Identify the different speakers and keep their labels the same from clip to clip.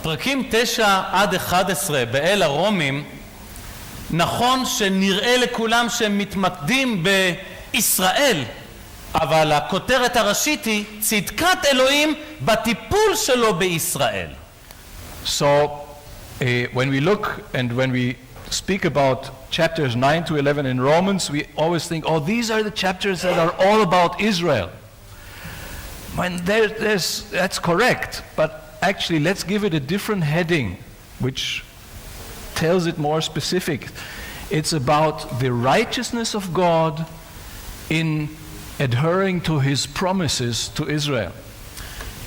Speaker 1: בפרקים 9 עד 11 באל הרומים, נכון שנראה לכולם שהם מתמקדים בישראל, אבל הכותרת הראשית היא צדקת אלוהים בטיפול שלו בישראל.
Speaker 2: So when we look and when we speak about chapters 9 to 11 in Romans, we always think, oh, these are the chapters that are all about Israel. When that's correct, but actually let's give it a different heading which tells it more specific. It's about the righteousness of God in adhering to his promises to Israel.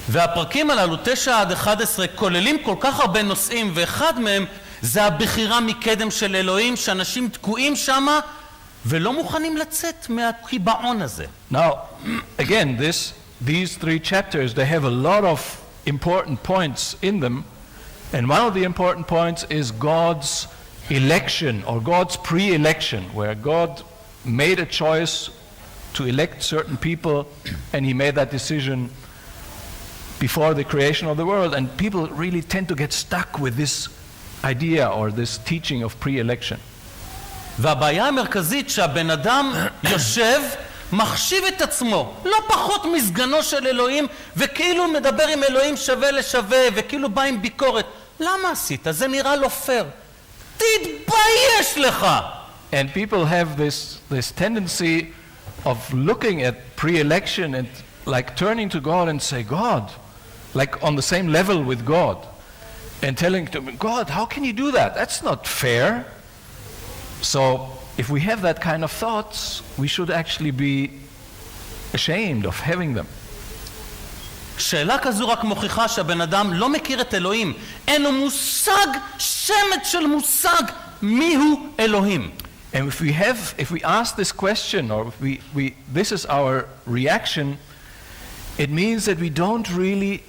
Speaker 1: והפרקים הללו 9 עד 11 כוללים כל כך הרבה נושאים, ואחד מהם זה הבחירה מקדם של אלוהים, שאנשים תקועים שמה ולא מוכנים לצאת מהקיבעון הזה.
Speaker 2: Now, again, these three chapters, they have a lot of important points in them, and one of the important points is God's election or God's pre-election, where God made a choice to elect certain people, and he made that decision before the creation of the world, and people really tend to get stuck with this idea or this teaching of pre-election.
Speaker 1: והבעיה המרכזית שהבן אדם יושב, מחשיב את עצמו, לא פחות מסגנו של אלוהים, וכאילו מדבר עם אלוהים שווה לשווה, וכאילו בא עם ביקורת. למה עשית? זה נראה לא פייר. תתבייש לך!
Speaker 2: And people have this tendency of looking at pre-election and like turning to God and say, God, like on the same level with God, and telling to him, God, how can you do that? That's not fair. So if we have that kind of thoughts, we should actually be ashamed of having them.
Speaker 1: שאלה כזו רק מוכיחה שהבן אדם לא מכיר את אלוהים. אין לו מושג, שמץ של מושג, מיהו אלוהים.
Speaker 2: And if we ask this question, or if this is our reaction, it means that we don't really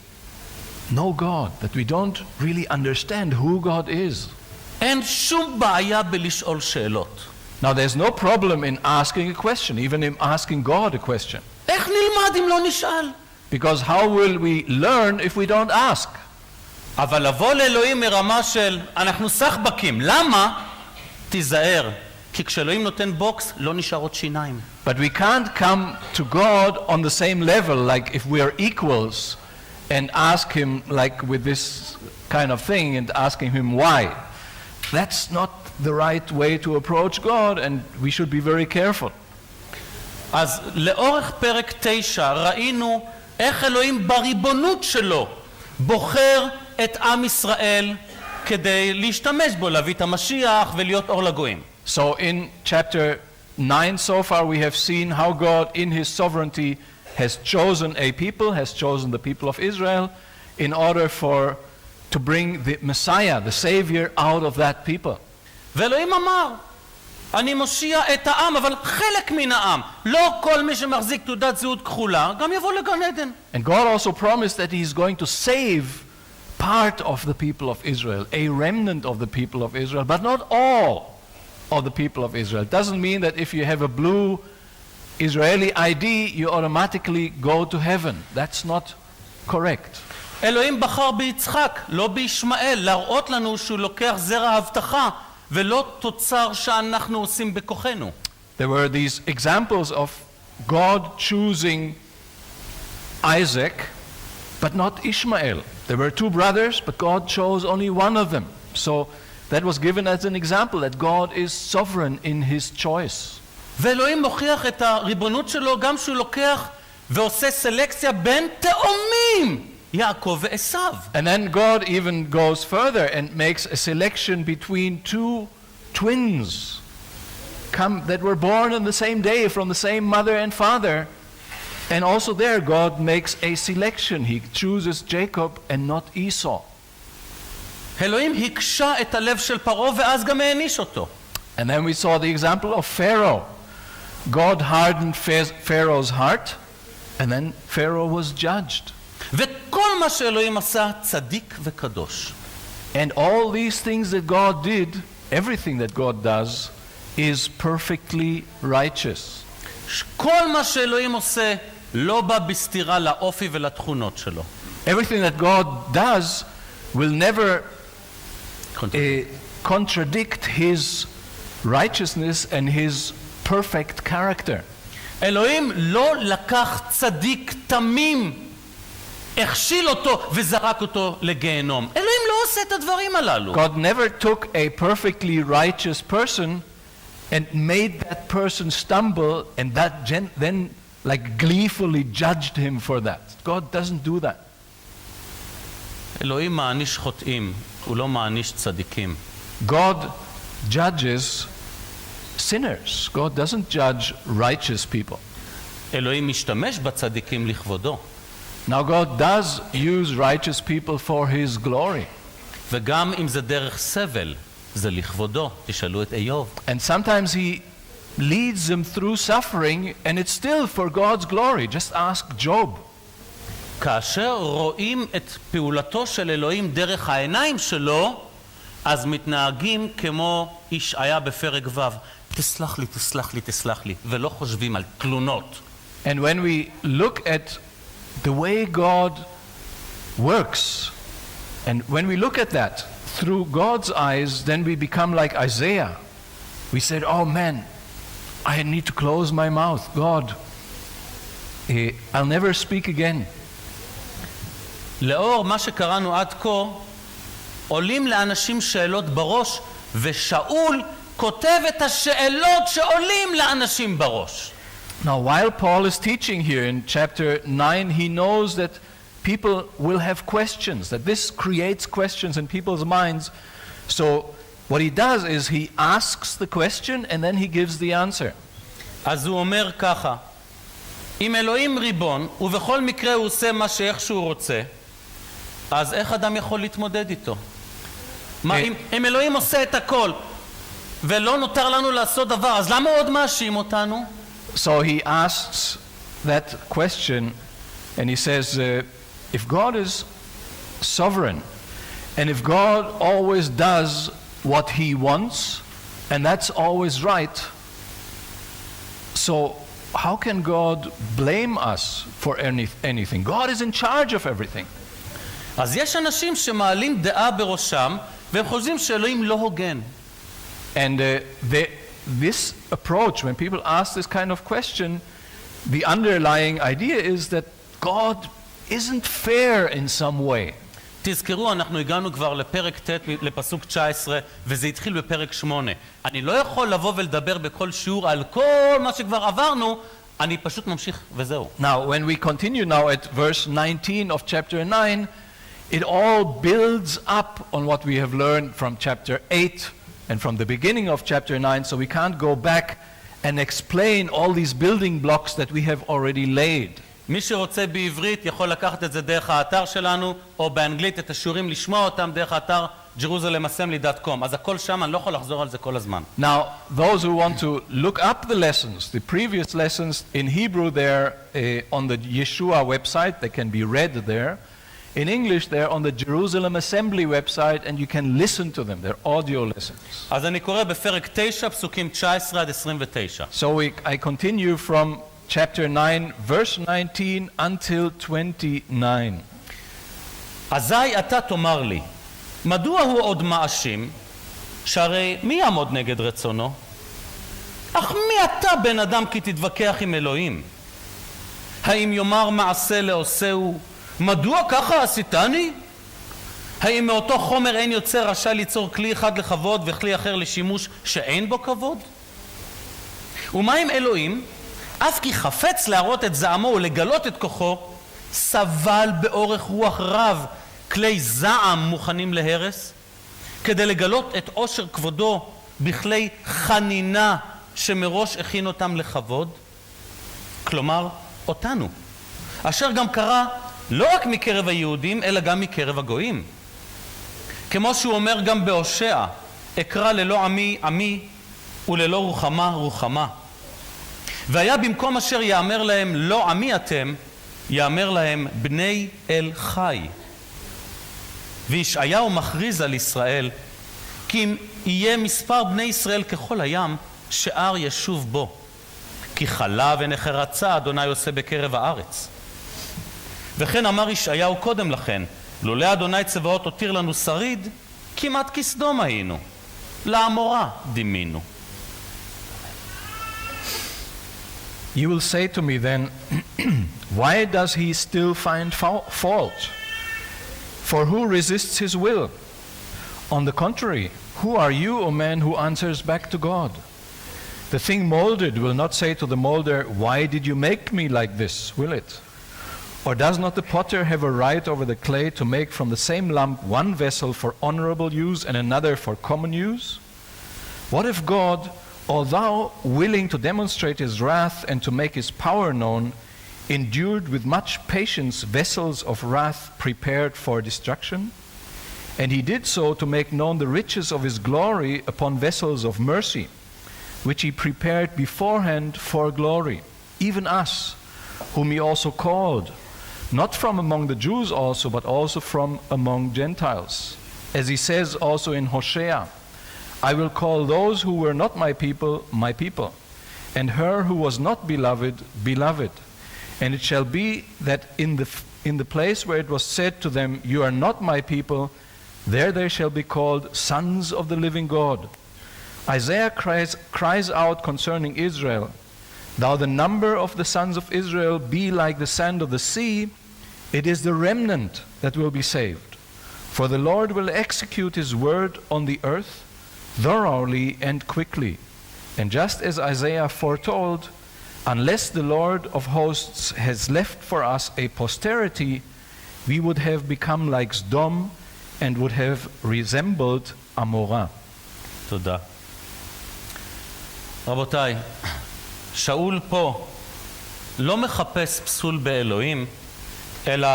Speaker 2: know God, that we don't really understand who God is.
Speaker 1: אין שום בעיה בלשאול שאלות.
Speaker 2: Now there's no problem in asking a question, even in asking God a question.
Speaker 1: איך נלמד אם לא נשאל?
Speaker 2: Because how will we learn if we don't ask?
Speaker 1: אבל לבוא לאלוהים מרמה של אנחנו סחבקים. למה? תיזהר. כי כשאלוהים נותן בוקס, לא נשארות שיניים.
Speaker 2: But we can't come to God on the same level, like if we are equals, and ask him like with this kind of thing and asking him why. That's not the right way to approach God, and we should be very careful.
Speaker 1: אז לאורך פרק 9 ראינו איך אלוהים בריבונות שלו בוחר את עם ישראל כדי להשתמש בו, להביא את המשיח ולהיות אור לגויים.
Speaker 2: So in chapter 9 so far we have seen how God in his sovereignty has chosen a people, has chosen the people of Israel in order to bring the Messiah, the Savior, out of that people.
Speaker 1: ואלוהים אמר, אני מושיע את העם, אבל חלק מן העם. לא כל מי שמחזיק תעודת זהות כחולה, גם יבוא לגן עדן.
Speaker 2: And God also promised that he is going to save part of the people of Israel, a remnant of the people of Israel, but not all of the people of Israel. It doesn't mean that if you have a blue Israeli ID, you automatically go to heaven. That's not correct.
Speaker 1: אלוהים בחר ביצחק, לא בישמעאל, להראות לנו שהוא לוקח זרע ההבטחה, ולא תוצר שאנחנו עושים בכוחנו.
Speaker 2: There were these examples of God choosing Isaac, but not Ishmael. There were two brothers, but God chose only one of them. So that was given as an example that God is sovereign in his choice.
Speaker 1: ואלוהים מוכיח את הריבונות שלו גם שהוא לוקח ועושה סלקציה בין תאומים, יעקב ועשיו.
Speaker 2: And then God even goes further and makes a selection between two twins that were born on the same day from the same mother and father. And also there God makes a selection. He chooses Jacob and not Esau.
Speaker 1: אלוהים הקשה את הלב של פרעה ואז גם העניש אותו.
Speaker 2: And then we saw the example of Pharaoh. God hardened Pharaoh's heart, and then Pharaoh was judged.
Speaker 1: וכל מה שאלוהים עשה צדיק וקדוש.
Speaker 2: And all these things that God did, everything that God does, is perfectly righteous.
Speaker 1: כל מה שאלוהים עושה לא בא בסתירה לאופי ולתכונות שלו.
Speaker 2: Everything that God does will never contradict his righteousness and his perfect character.
Speaker 1: אלוהים לא לקח צדיק תמים, הכשיל אותו וזרק אותו לגיהנום. אלוהים לא עושה את הדברים הללו.
Speaker 2: God never took a perfectly righteous person and made that person stumble and then like gleefully judged him for that. God doesn't do that.
Speaker 1: אלוהים מעניש חוטאים, הוא לא מעניש צדיקים.
Speaker 2: God judges sinners. God doesn't judge righteous people.
Speaker 1: אלוהים משתמש בצדיקים לכבודו.
Speaker 2: Now God does use righteous people for his glory.
Speaker 1: וגם אם זה דרך סבל, זה לכבודו. תשאלו את איוב.
Speaker 2: And sometimes he leads them through suffering and it's still for God's glory. Just ask Job.
Speaker 1: כאשר רואים את פעולתו של אלוהים דרך העיניים שלו, אז מתנהגים כמו ישעיה בפרק ו'. תסלח לי, תסלח לי, תסלח לי, ולא חושבים על תלונות.
Speaker 2: And when we look at the way God works, and when we look at that through God's eyes, then we become like Isaiah. We said, oh man, I need to close my mouth. God, I'll never speak again.
Speaker 1: לאור מה שקראנו עד כה, עולים לאנשים שאלות בראש, ושאול כותב את השאלות שעולים לאנשים בראש.
Speaker 2: Now, while Paul is teaching here in chapter 9, he knows that people will have questions, that this creates questions in people's minds. So what he does is he asks the question and then he gives the answer.
Speaker 1: אז הוא אומר ככה, אם אלוהים ריבון, ובכל מקרה הוא עושה מה שאיך שהוא רוצה, אז איך אדם יכול להתמודד איתו? מה, אם אלוהים עושה את הכל, ולא נותר לנו לעשות דבר, אז למה עוד מאשים אותנו?
Speaker 2: So he asks that question and he says, if God is sovereign and if God always does what he wants and that's always right, so how can God blame us for anything? God is in charge of everything.
Speaker 1: אז יש אנשים שמעלים דעה בראשם והם חושבים שאלוהים לא הוגן.
Speaker 2: And this approach, when people ask this kind of question, the underlying idea is that God isn't fair in some way.
Speaker 1: תזכרו, אנחנו הגענו כבר לפרק ט' לפסוק 19, וזה התחיל בפרק 8. אני לא יכול לבוא ולדבר בכל שיעור על כל מה שכבר עברנו, אני פשוט ממשיך וזהו.
Speaker 2: Now, when we continue now at verse 19 of chapter 9, it all builds up on what we have learned from chapter 8 and from the beginning of chapter 9, so we can't go back and explain all these building blocks that we have already laid.
Speaker 1: מי שרוצה בעברית יכול לקחת את זה דרך האתר שלנו, או באנגלית את השיעורים לשמוע אותם דרך האתר jerusalemasembly.com. אז הכל שם, אני לא יכול לחזור על זה כל הזמן.
Speaker 2: Now, those who want to look up the lessons, the previous lessons in Hebrew, they're on the Yeshua website, they can be read there. In English, they're on the Jerusalem Assembly website, and you can listen to them. They're audio lessons.
Speaker 1: אז אני קורא בפרק 9, פסוקים 19 עד 29.
Speaker 2: So I continue from chapter 9, verse 19 until 29.
Speaker 1: אזי אתה תאמר לי, מדוע הוא עוד מאשים? שהרי מי יעמוד נגד רצונו? אך מי אתה בן אדם כי תתווכח עם אלוהים? האם יאמר מעשה לעושהו, מדוע ככה עשיתני? האם מאותו חומר אין יוצר רשאי ליצור כלי אחד לכבוד וכלי אחר לשימוש שאין בו כבוד? ומה עם אלוהים? אף כי חפץ להראות את זעמו ולגלות את כוחו, סבל באורך רוח רב כלי זעם מוכנים להרס, כדי לגלות את עושר כבודו בכלי חנינה שמראש הכין אותם לכבוד, כלומר אותנו, אשר גם קרה לא רק מקרב היהודים אלא גם מקרב הגויים. כמו שהוא אומר גם בהושע, אקרא ללא עמי עמי וללא רוחמה רוחמה. והיה במקום אשר יאמר להם לא עמי אתם, יאמר להם בני אל חי. וישעיהו מכריז על ישראל, כי אם יהיה מספר בני ישראל ככל הים, שאר ישוב בו. כי חלה ונחרצה אדוני עושה בקרב הארץ. וכן אמר ישעיהו קודם לכן, לולא אדוני צבאות הותיר לנו שריד, כמעט כסדום היינו. לעמורה דימינו.
Speaker 2: You will say to me then, why does he still find fault? For who resists his will? On the contrary, who are you, O man, who answers back to God? The thing molded will not say to the molder, why did you make me like this, will it? Or does not the potter have a right over the clay to make from the same lump one vessel for honorable use and another for common use? What if God, although willing to demonstrate his wrath and to make his power known, endured with much patience vessels of wrath prepared for destruction? And he did so to make known the riches of his glory upon vessels of mercy, which he prepared beforehand for glory, even us, whom he also called, not from among the Jews also, but also from among Gentiles. As he says also in Hosea, I will call those who were not my people, and her who was not beloved, beloved. And it shall be that in the place where it was said to them, you are not my people, there they shall be called sons of the living God. Isaiah cries out concerning Israel, though the number of the sons of Israel be like the sand of the sea, it is the remnant that will be saved. For the Lord will execute his word on the earth, thoroughly and quickly. And just as Isaiah foretold, unless the Lord of hosts has left for us a posterity, we would have become like Sodom and would have resembled Amorah.
Speaker 1: תודה. רבותיי, שאול פה לא מחפש פסול באלוהים, אלא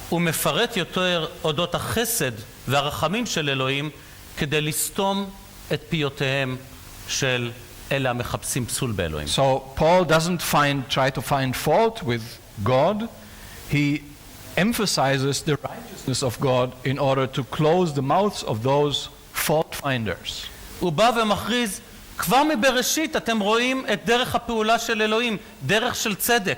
Speaker 1: הוא מפרט יותר אודות החסד והרחמים של אלוהים כדי לסתום את פיותיהם של אלה המחפשים פסול באלוהים.
Speaker 2: So Paul doesn't try to find fault with God. He emphasizes the righteousness of God in order to close the mouths of those fault finders.
Speaker 1: הוא בא ומכריז, כבר מבראשית אתם רואים את דרך הפעולה של אלוהים, דרך של צדק.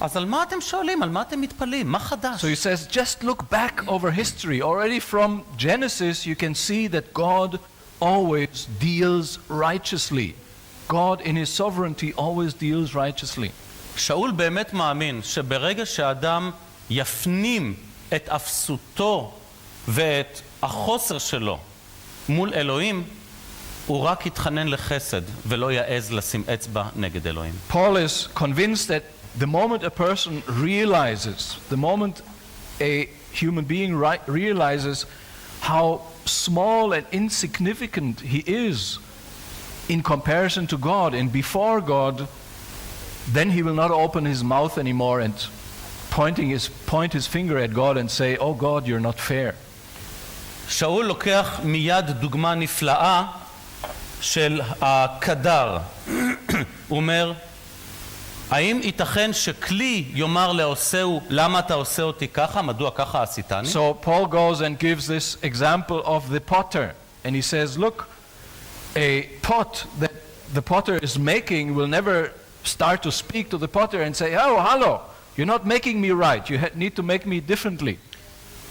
Speaker 1: אז על מה אתם שואלים? על מה אתם מתפלאים? מה חדש?
Speaker 2: So he says, just look back over history. Already from Genesis you can see that God always deals righteously. God in his sovereignty always deals righteously.
Speaker 1: שאול באמת מאמין שברגע שהאדם יפנים את אפסותו ואת החוסר שלו מול אלוהים, הוא רק יתחנן לחסד ולא יעז לשים אצבע נגד אלוהים.
Speaker 2: Paul is convinced that the moment a person realizes, the moment a human being realizes how small and insignificant he is in comparison to God and before God, then he will not open his mouth anymore and point his finger at God and say, oh God, you're not fair.
Speaker 1: שאול לוקח מיד דוגמה נפלאה של הקדר. הוא אומר, האם ייתכן שכלי יאמר לעושהו, למה אתה עושה אותי ככה? מדוע ככה עשיתני?
Speaker 2: So Paul goes and gives this example of the potter. And he says, look, a pot that the potter is making will never start to speak to the potter and say, oh, hello, you're not making me right. You need to make me differently.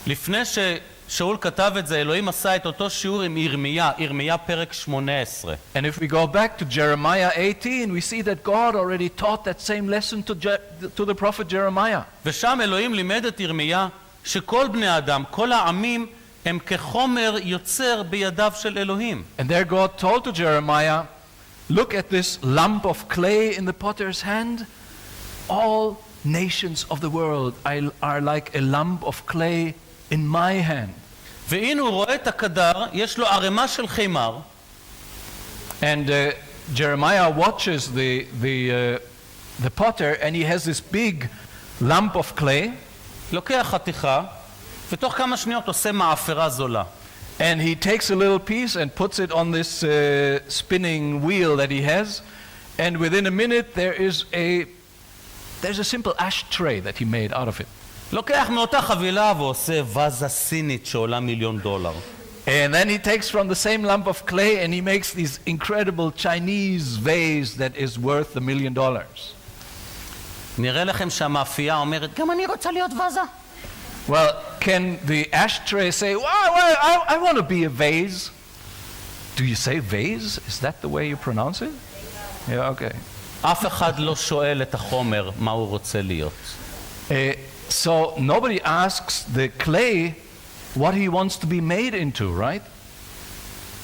Speaker 1: לפני ששאול כתב את זה, אלוהים עשה את אותו שיעור עם ירמיה פרק 18.
Speaker 2: And if we go back to Jeremiah 18, we see that God already taught that same lesson to the prophet Jeremiah.
Speaker 1: ושם אלוהים לימד את ירמיה שכל בני האדם, כל העמים, הם כחומר יוצר בידיו של אלוהים.
Speaker 2: And there God told to Jeremiah, look at this lump of clay in the potter's hand. All nations of the world are like a lump of clay in my hand.
Speaker 1: והנה הוא רואה את הקדר, יש לו ערימה של חימר.
Speaker 2: And Jeremiah watches the potter, and he has this big lump of clay.
Speaker 1: לוקח חתיכה, ותוך כמה שניות עושה מעפרה זולה.
Speaker 2: And he takes a little piece and puts it on this spinning wheel that he has. And within a minute there's a simple ashtray that he made out of it.
Speaker 1: לוקח מאותה חבילה ועושה וזה סינית שעולה $1,000,000.
Speaker 2: And then he takes from the same lump of clay and he makes this incredible Chinese vase that is worth $1 million.
Speaker 1: נראה לכם שהמאפייה אומרת, גם אני רוצה להיות וזה.
Speaker 2: Well, can the ashtray say, well, I want to be a vase? Do you say vase? Is that the way you pronounce it? Yeah, okay.
Speaker 1: אף אחד לא שואל את החומר מה הוא רוצה להיות.
Speaker 2: So nobody asks the clay what he wants to be made into, right?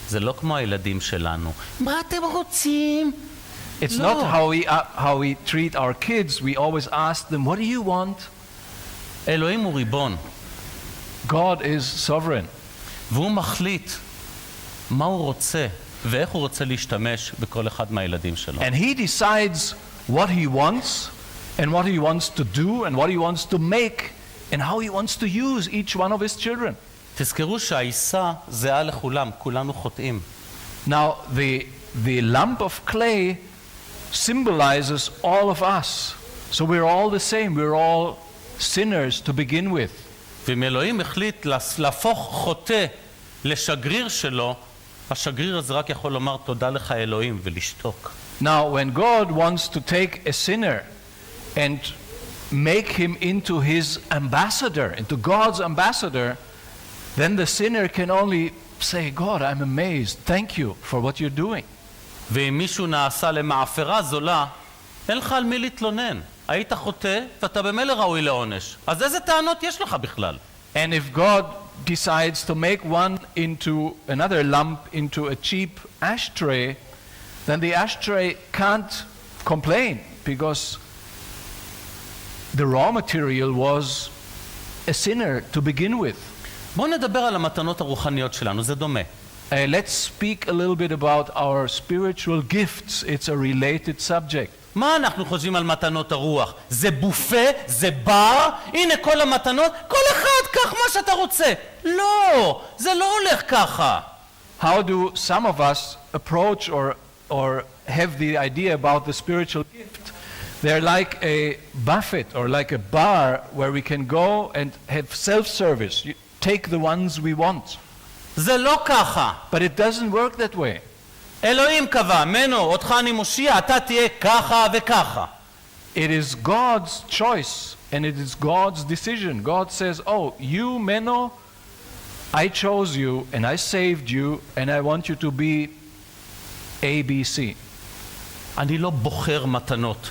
Speaker 1: זה לא כמו הילדים שלנו. מה אתם רוצים?
Speaker 2: It's
Speaker 1: No.
Speaker 2: not how we treat our kids. We always ask them, what do you want?
Speaker 1: אלוהים הוא ריבון,
Speaker 2: God is sovereign.
Speaker 1: והוא מחליט מה הוא רוצה ואיך הוא רוצה להשתמש בכל אחד מהילדים שלו.
Speaker 2: And he decides what he wants and what he wants to do and what he wants to make and how he wants to use each one of his children.
Speaker 1: תזכרו שהעיסה זהה לכולם, כולנו חוטאים.
Speaker 2: Now, the lump of clay symbolizes all of us. So we're all the same. We're all sinners to begin with.
Speaker 1: ואם אלוהים החליט להפוך חוטא לשגריר שלו, השגריר הזה רק יכול לומר תודה לך אלוהים ולשתוק.
Speaker 2: Now, when God wants to take a sinner and make him into his ambassador, into God's ambassador, then the sinner can only say, God, I'm amazed. Thank you for what you're doing.
Speaker 1: ואם מישהו נעשה למעפרה זולה, אין לך על מי להתלונן. היית חוטא ואתה במילא ראוי לעונש. אז איזה טענות יש לך בכלל?
Speaker 2: And if God decides to make one into another lump into a cheap ashtray, then the ashtray can't complain because the raw material was a sinner to begin with.
Speaker 1: בואו נדבר על המתנות הרוחניות שלנו, זה דומה.
Speaker 2: Let's speak a little bit about our spiritual gifts. It's a related subject.
Speaker 1: מה אנחנו חושבים על מתנות הרוח? זה בופה? זה בר? הנה כל המתנות? כל אחד קח מה שאתה רוצה. לא, זה לא הולך ככה.
Speaker 2: How do some of us approach or have the idea about the spiritual gift? They're like a buffet or like a bar where we can go and have self-service. You take the ones we want.
Speaker 1: זה לא ככה.
Speaker 2: But it doesn't work that way.
Speaker 1: אלוהים קבע, מנו, אותך אני מושיע, אתה תהיה ככה וככה.
Speaker 2: It is God's choice and it is God's decision. God says, oh, you, Meno, I chose you and I saved you and I want you to be A, B, C.
Speaker 1: אני לא בוחר מתנות.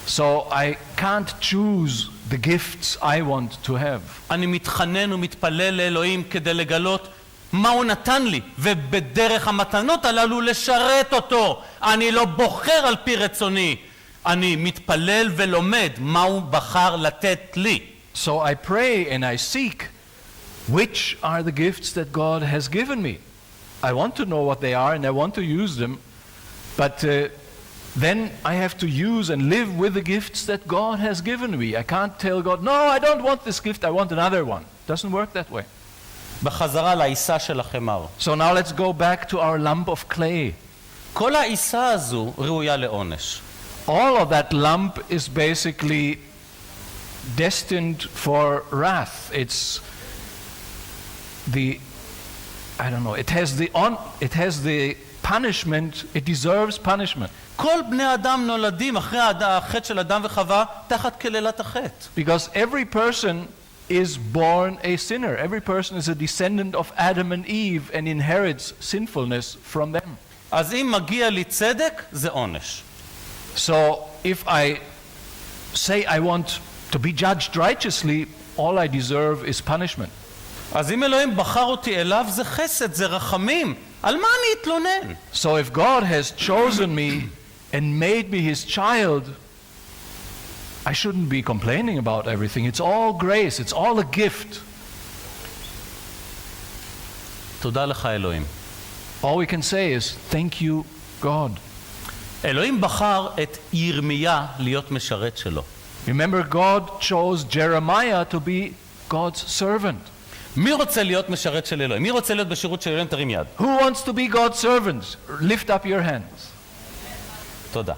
Speaker 2: So I can't choose the gifts I want to have.
Speaker 1: אני מתחנן ומתפלל לאלוהים כדי לגלות מה הוא נתן לי, ובדרך המתנות הללו לשרת אותו. אני לא בוחר על פי רצוני. אני מתפלל ולומד מה הוא בחר לתת לי.
Speaker 2: So I pray and I seek which are the gifts that God has given me. I want to know what they are and I want to use them, but then I have to use and live with the gifts that God has given me. I can't tell God, no, I don't want this gift, I want another one. It doesn't work that way.
Speaker 1: בחזרה לעיסה של החמר.
Speaker 2: So now let's go back to our lump of clay.
Speaker 1: כל העיסה הזו ראויה לעונש.
Speaker 2: All of that lump is basically destined for wrath. It's the, I don't know, it has the punishment, it deserves punishment.
Speaker 1: כל בני אדם נולדים אחרי החטא של אדם וחווה תחת כללת החטא.
Speaker 2: Because every person is born a sinner. Every person is a descendant of Adam and Eve and inherits sinfulness from them.
Speaker 1: אז אם מגיע לי צדק, זה עונש.
Speaker 2: So if I say I want to be judged righteously, all I deserve is punishment.
Speaker 1: אז אם אלוהים בחר אותי אליו, זה חסד, זה רחמים. על מה אני אתלונן?
Speaker 2: So if God has chosen me and made me his child, I shouldn't be complaining about everything. It's all grace. It's all a gift.
Speaker 1: תודה לך אלוהים.
Speaker 2: All we can say is, thank you, God.
Speaker 1: אלוהים בחר את ירמיה להיות משרת שלו.
Speaker 2: Remember, God chose Jeremiah to be God's servant.
Speaker 1: מי רוצה להיות משרת של אלוהים? מי רוצה להיות בשירות של אלוהים? תרים יד.
Speaker 2: Who wants to be God's servant? Lift up your hands.
Speaker 1: תודה.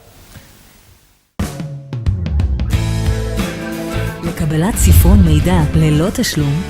Speaker 3: לקבלת ספרון מידע ללא תשלום,